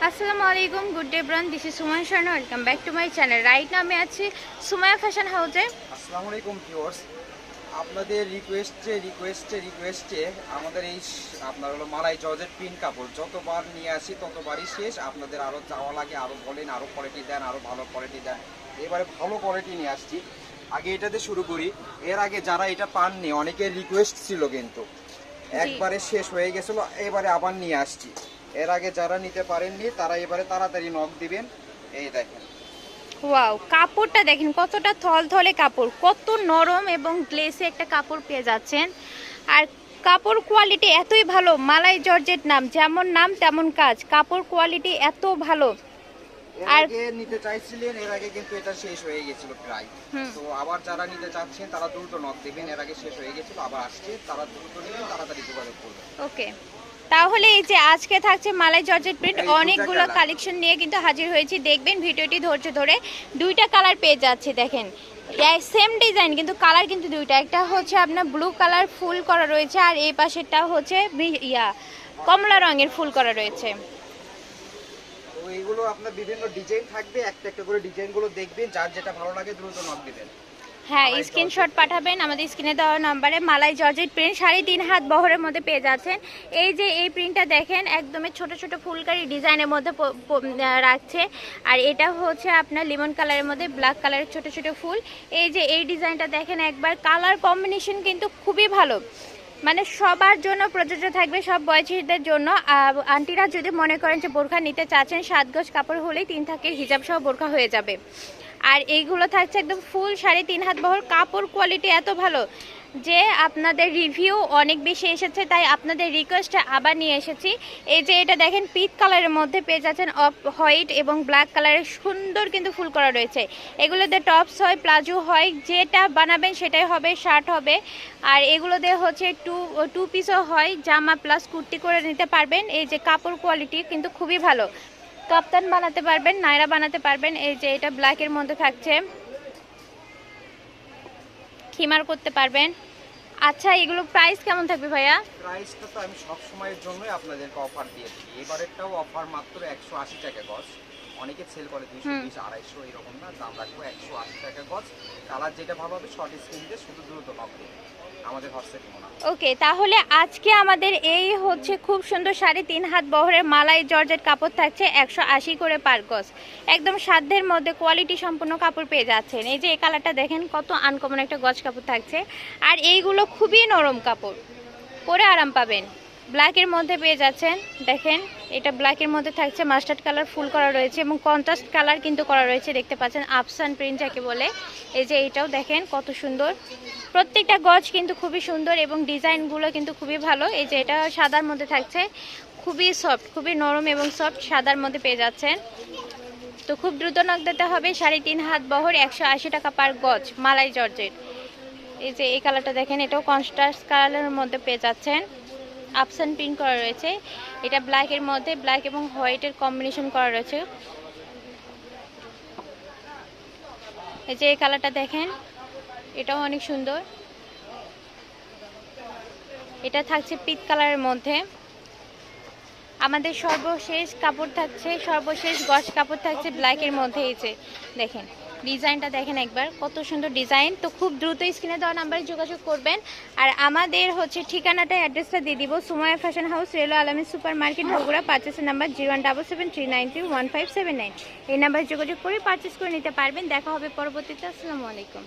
আসসালামু আলাইকুম, good day bran, this is Sumaiya Sharma. Welcome back to my channel. Right না আমি আছি সুমাইয়া ফ্যাশন হাউসে। আসসালামু আলাইকুম ভিউয়ার্স, আপনাদের রিকোয়েস্টে আমাদের এই আপনার হলো মালাই জর্জেট প্রিন্ট কাপড় যতবার নিয়ে আসি ততবারই শেষ। আপনাদের আরও চাওয়া লাগে, আরও বলেন আরও কোয়ালিটি দেন, আরও ভালো কোয়ালিটি দেন। এবারে ভালো কোয়ালিটি নিয়ে আসছি। আগে এটাতে শুরু করি। এর আগে যারা এটা পাননি অনেকের রিকোয়েস্ট ছিল, কিন্তু একবারে শেষ হয়ে গেছিল। এবারে আবার নিয়ে আসছি। এর আগে যারা নিতে পারেননি তারা এবারে তাড়াতাড়ি নক দিবেন। এই দেখেন, ওয়াও, কাপড়টা দেখেন কতটা থলথলে কাপড়, কত নরম এবং গ্লেসি একটা কাপড় পেয়ে যাচ্ছেন। আর কাপড় কোয়ালিটি এতই ভালো, মালাই জর্জেট নাম, যেমন নাম তেমন কাজ, কাপড় কোয়ালিটি এত ভালো। আর নিতে চাইছিলেন, এর আগে কিন্তু এটা শেষ হয়ে গেছিল প্রায়। তো আবার যারা নিতে চাচ্ছেন তারা দ্রুত নক দিবেন। এর আগে শেষ হয়ে গেছিল, আবার আসছে, তারা দ্রুত নেবেন, তাড়াতাড়ি যোগাযোগ করবেন। ওকে, তাহলে এই যে আজকে থাকছে মালাই জর্জেট প্রিন্ট, অনেকগুলো কালেকশন নিয়ে কিন্তু হাজির হয়েছি। দেখবেন ভিডিওটি ধৈর্য ধরে। দুইটা কালার পেয়ে যাচ্ছে, দেখেন সেম ডিজাইন কিন্তু কালার কিন্তু দুইটা। একটা হচ্ছে আপনার ব্লু কালার ফুল করা রয়েছে, আর এই পাশেরটা হচ্ছে কমলা রঙের ফুল করা রয়েছে। তো এইগুলো আপনার বিভিন্ন ডিজাইন থাকবে, একটা একটা করে ডিজাইনগুলো দেখবেন, যার যেটা ভালো লাগে দ্রুত নক দিবেন। হ্যাঁ, স্ক্রিনশট পাঠাবেন আমাদের স্ক্রিনে দেওয়া নাম্বারে। মালাই জর্জেট প্রিন্ট 3.5 হাত বহরের মধ্যে পেয়ে যাচ্ছেন। এই যে এই প্রিন্টটা দেখেন, একদমই ছোট ছোট ফুলকারি ডিজাইনের মধ্যে রাখছে। আর এটা হচ্ছে আপনার লিমন কালারের মধ্যে ব্ল্যাক কালারের ছোট ছোট ফুল। এই যে এই ডিজাইনটা দেখেন একবার, কালার কম্বিনেশন কিন্তু খুবই ভালো, মানে সবার জন্য প্রযোজ্য থাকবে, সব বয়সীদের জন্য। আন্টিরা যদি মনে করেন যে বোরখা নিতে চাচ্ছেন, 7 গজ কাপড় হলেই 3 থাকের হিজাব সহ বোরখা হয়ে যাবে। আর এইগুলো থাকছে একদম ফুল 3.5 হাত বহর। কাপড় কোয়ালিটি এত ভালো যে আপনাদের রিভিউ অনেক বেশি এসেছে, তাই আপনাদের রিকোয়েস্টে আবার নিয়ে এসেছি। এই যে এটা দেখেন পিচ কালারের মধ্যে পেয়ে যাচ্ছেন, অফ হোয়াইট এবং ব্ল্যাক কালারের সুন্দর কিন্তু ফুল করা রয়েছে। এগুলোতে টপস হয়, প্লাজো হয়, যেটা বানাবেন সেটাই হবে, শার্ট হবে। আর এগুলোতে হচ্ছে টু পিসও হয়, জামা প্লাস কুর্তি করে নিতে পারবেন। এই যে কাপড় কোয়ালিটি কিন্তু খুবই ভালো, কাপ্তান বানাতে পারবেন, নায়রা বানাতে পারবেন। এই যে এটা ব্ল্যাকের মধ্যে থাকছে, খিমার করতে পারবেন। আচ্ছা, এগুলো প্রাইস কেমন থাকবে ভাইয়া? প্রাইসটা তো আমি সব সময়ের জন্যই আপনাদেরকে অফার দিয়েছি। এবারেরটাও অফার মাত্র 180 টাকা গজ। অনেকে সেল করে 220 250 এরকম না, দাম রাখবো 180 টাকা গজ। কালার যেটা ভালো হবে শর্ট স্ক্রিন দিয়ে শুধু দ্রুত নক দিন আমাদের হোয়াটসঅ্যাপ ঠিকানা। ওকে, তাহলে আজকে আমাদের এই হচ্ছে খুব সুন্দর 3.5 হাত বহরের মালাই জর্জেট কাপড় থাকছে 180 করে পার গজ। একদম সাধ্যের মধ্যে কোয়ালিটি সম্পূর্ণ কাপড় পেয়ে যাচ্ছেন। এই যে এই কালারটা দেখেন, কত আনকমন একটা গজ কাপড় থাকছে। আর এইগুলো খুবই নরম কাপড়, পরে আরাম পাবেন। ব্ল্যাকের মধ্যে পেয়ে যাচ্ছেন, দেখেন এটা ব্ল্যাকের মধ্যে থাকছে, মাস্টার্ড কালার ফুল করা রয়েছে এবং কন্ট্রাস্ট কালার কিন্তু করা রয়েছে, দেখতে পাচ্ছেন আফসান প্রিন্ট যাকে বলে। এই যে এটাও দেখেন কত সুন্দর, প্রত্যেকটা গজ কিন্তু খুবই সুন্দর এবং ডিজাইনগুলো কিন্তু খুবই ভালো। এই যে এটা সাদার মধ্যে থাকছে, খুবই সফট, খুবই নরম এবং সফট, সাদার মধ্যে পেয়ে যাচ্ছেন। তো খুব দ্রুত নক দিতে হবে। 3.5 হাত বহর, 180 টাকা পার গজ, মালাই জর্জেট। এই যে এই কালারটা দেখেন, এটাও কন্ট্রাস্ট কালারের মধ্যে পেয়ে যাচ্ছেন, আফসান প্রিন্ট করা রয়েছে। এটা ব্ল্যাকের মধ্যে ব্ল্যাক এবং হোয়াইটের কম্বিনেশন করা রয়েছে। এই যে এই কালারটা দেখেন, এটাও অনেক সুন্দর। এটা থাকছে পিচ কালারের মধ্যে। আমাদের সর্বশেষ কাপড় থাকছে, সর্বশেষ গজ কাপড় থাকছে ব্ল্যাকের মধ্যে। এই যে দেখেন ডিজাইনটা দেখেন একবার, কত সুন্দর ডিজাইন। তো খুব দ্রুত স্ক্রিনে দেওয়া নাম্বারে যোগাযোগ করবেন। আর আমাদের হচ্ছে ঠিকানাটা, অ্যাড্রেসটা দিয়ে দিব, সুমাইয়া ফ্যাশন হাউস, রেলওয়ে আলামিন সুপার মার্কেট, বগুড়া। পারচেসের নাম্বার 0177393159। এই নাম্বারে যোগাযোগ করে পারচেস করে নিতে পারবেন। দেখা হবে পরবর্তীতে। আসসালামু আলাইকুম।